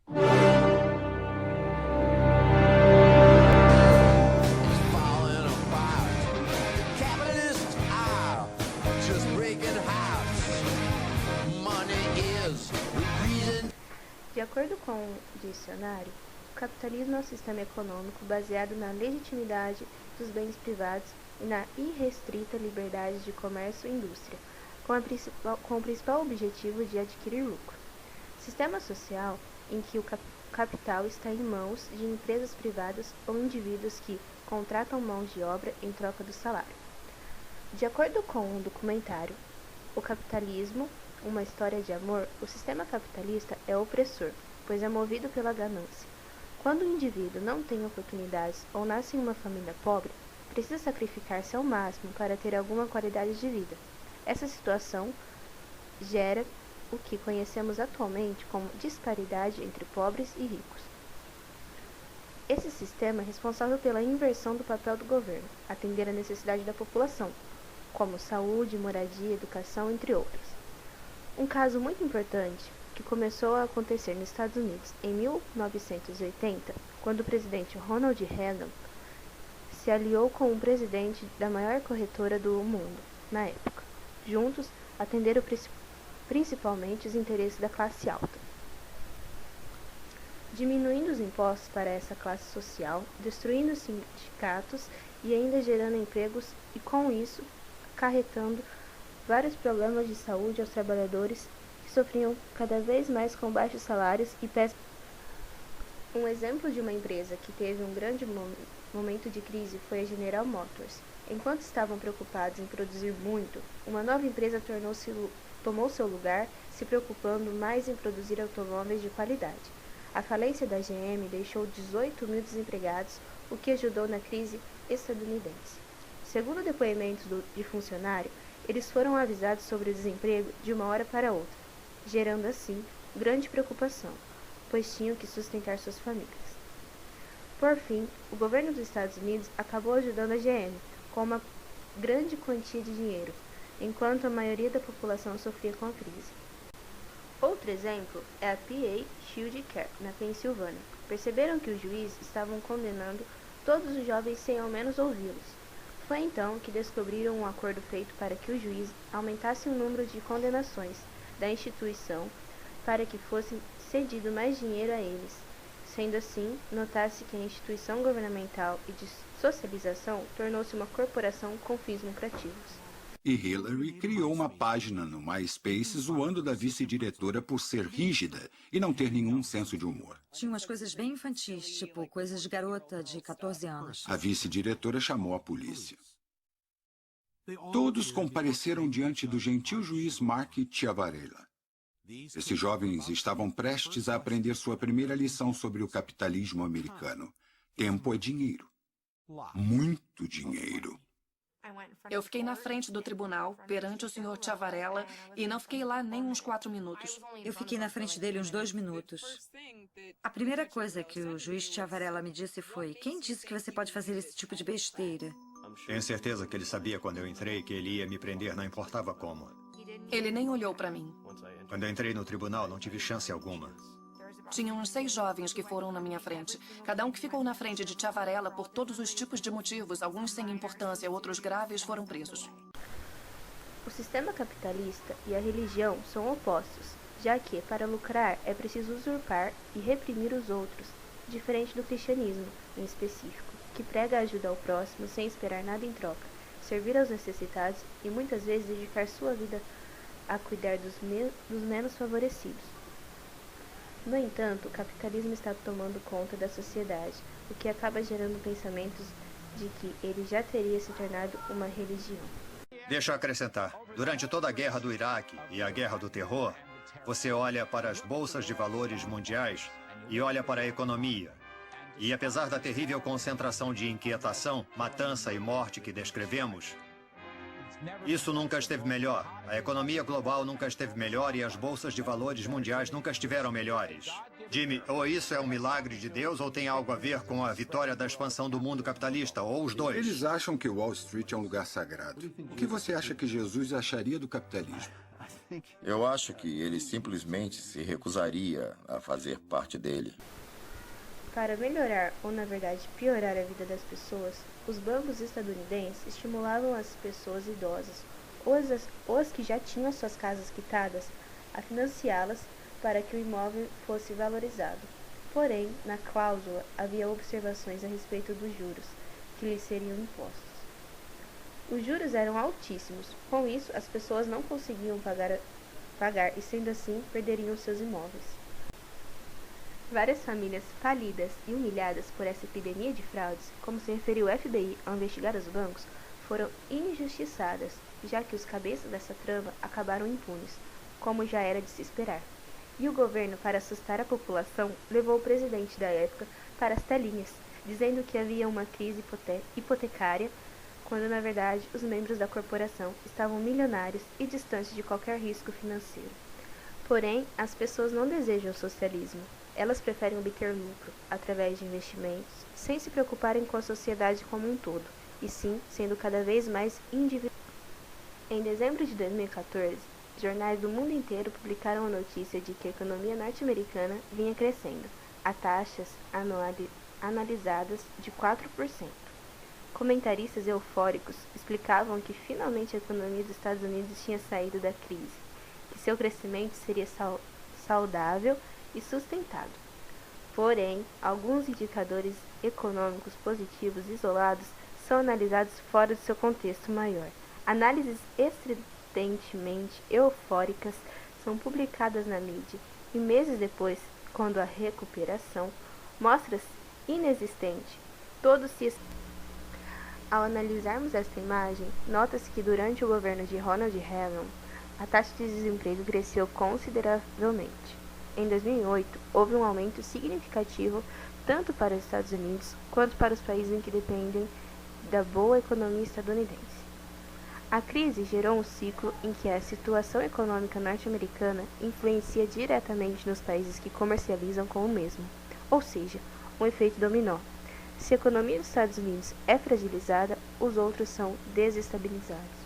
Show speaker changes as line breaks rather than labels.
De acordo com o dicionário, o capitalismo é um sistema econômico baseado na legitimidade dos bens privados e na irrestrita liberdade de comércio e indústria, com o principal objetivo de adquirir lucro. Sistema social em que o capital está em mãos de empresas privadas ou indivíduos que contratam mãos de obra em troca do salário. De acordo com o documentário O Capitalismo, uma história de amor, o sistema capitalista é opressor, pois é movido pela ganância. Quando o indivíduo não tem oportunidades ou nasce em uma família pobre, precisa sacrificar-se ao máximo para ter alguma qualidade de vida. Essa situação gera o que conhecemos atualmente como disparidade entre pobres e ricos. Esse sistema é responsável pela inversão do papel do governo, atender à necessidade da população, como saúde, moradia, educação, entre outras. Um caso muito importante, que começou a acontecer nos Estados Unidos em 1980, quando o presidente Ronald Reagan se aliou com o presidente da maior corretora do mundo, na época. Juntos, atenderam principalmente os interesses da classe alta, diminuindo os impostos para essa classe social, destruindo os sindicatos e ainda gerando empregos e, com isso, acarretando vários problemas de saúde aos trabalhadores que sofriam cada vez mais com baixos salários e péssimos. Um exemplo de uma empresa que teve um grande momento de crise foi a General Motors. Enquanto estavam preocupados em produzir muito, uma nova empresa tomou seu lugar, se preocupando mais em produzir automóveis de qualidade. A falência da GM deixou 18 mil desempregados, o que ajudou na crise estadunidense. Segundo depoimentos de funcionário, eles foram avisados sobre o desemprego de uma hora para outra, gerando assim grande preocupação, pois tinham que sustentar suas famílias. Por fim, o governo dos Estados Unidos acabou ajudando a GM com uma grande quantia de dinheiro, enquanto a maioria da população sofria com a crise. Outro exemplo é a PA Shield Care, na Pensilvânia. Perceberam que os juízes estavam condenando todos os jovens sem ao menos ouvi-los. Foi então que descobriram um acordo feito para que o juiz aumentasse o número de condenações da instituição para que fosse cedido mais dinheiro a eles. Sendo assim, notasse que a instituição governamental e de socialização tornou-se uma corporação com fins lucrativos.
E Hillary criou uma página no MySpace zoando da vice-diretora por ser rígida e não ter nenhum senso de humor.
Tinha umas coisas bem infantis, tipo coisas de garota de 14 anos.
A vice-diretora chamou a polícia. Todos compareceram diante do gentil juiz Mark Ciavarella. Esses jovens estavam prestes a aprender sua primeira lição sobre o capitalismo americano. Tempo é dinheiro. Muito dinheiro.
Eu fiquei na frente do tribunal, perante o Sr. Ciavarella, e não fiquei lá nem uns 4 minutos.
Eu fiquei na frente dele uns 2 minutos. A primeira coisa que o juiz Ciavarella me disse foi: quem disse que você pode fazer esse tipo de besteira?
Tenho certeza que ele sabia quando eu entrei que ele ia me prender, não importava como.
Ele nem olhou para mim.
Quando eu entrei no tribunal, não tive chance alguma.
Tinha uns 6 jovens que foram na minha frente. Cada um que ficou na frente de Ciavarella por todos os tipos de motivos, alguns sem importância, outros graves, foram presos.
O sistema capitalista e a religião são opostos, já que, para lucrar, é preciso usurpar e reprimir os outros, diferente do cristianismo, em específico, que prega a ajuda ao próximo sem esperar nada em troca, servir aos necessitados e muitas vezes dedicar sua vida a cuidar dos menos favorecidos. No entanto, o capitalismo está tomando conta da sociedade, o que acaba gerando pensamentos de que ele já teria se tornado uma religião.
Deixa eu acrescentar. Durante toda a guerra do Iraque e a guerra do terror, você olha para as bolsas de valores mundiais e olha para a economia. E apesar da terrível concentração de inquietação, matança e morte que descrevemos, isso nunca esteve melhor. A economia global nunca esteve melhor e as bolsas de valores mundiais nunca estiveram melhores. Jimmy, ou isso é um milagre de Deus ou tem algo a ver com a vitória da expansão do mundo capitalista, ou os dois.
Eles acham que Wall Street é um lugar sagrado. O que você acha que Jesus acharia do capitalismo?
Eu acho que ele simplesmente se recusaria a fazer parte dele.
Para melhorar ou, na verdade, piorar a vida das pessoas, os bancos estadunidenses estimulavam as pessoas idosas ou as que já tinham suas casas quitadas a financiá-las para que o imóvel fosse valorizado. Porém, na cláusula havia observações a respeito dos juros que lhes seriam impostos. Os juros eram altíssimos, com isso as pessoas não conseguiam pagar e, sendo assim, perderiam seus imóveis. Várias famílias falidas e humilhadas por essa epidemia de fraudes, como se referiu o FBI ao investigar os bancos, foram injustiçadas, já que os cabeças dessa trama acabaram impunes, como já era de se esperar. E o governo, para assustar a população, levou o presidente da época para as telinhas, dizendo que havia uma crise hipotecária, quando na verdade os membros da corporação estavam milionários e distantes de qualquer risco financeiro. Porém, as pessoas não desejam o socialismo. Elas preferem obter lucro através de investimentos, sem se preocuparem com a sociedade como um todo, e sim sendo cada vez mais individuais. Em dezembro de 2014, jornais do mundo inteiro publicaram a notícia de que a economia norte-americana vinha crescendo, a taxas analisadas de 4%. Comentaristas eufóricos explicavam que finalmente a economia dos Estados Unidos tinha saído da crise, que seu crescimento seria saudável e sustentado. Porém, alguns indicadores econômicos positivos isolados são analisados fora de seu contexto maior. Análises estridentemente eufóricas são publicadas na mídia e meses depois, quando a recuperação mostra-se inexistente, todos se... Ao analisarmos esta imagem, nota-se que durante o governo de Ronald Reagan, a taxa de desemprego cresceu consideravelmente. Em 2008, houve um aumento significativo tanto para os Estados Unidos quanto para os países em que dependem da boa economia estadunidense. A crise gerou um ciclo em que a situação econômica norte-americana influencia diretamente nos países que comercializam com o mesmo, ou seja, um efeito dominó. Se a economia dos Estados Unidos é fragilizada, os outros são desestabilizados.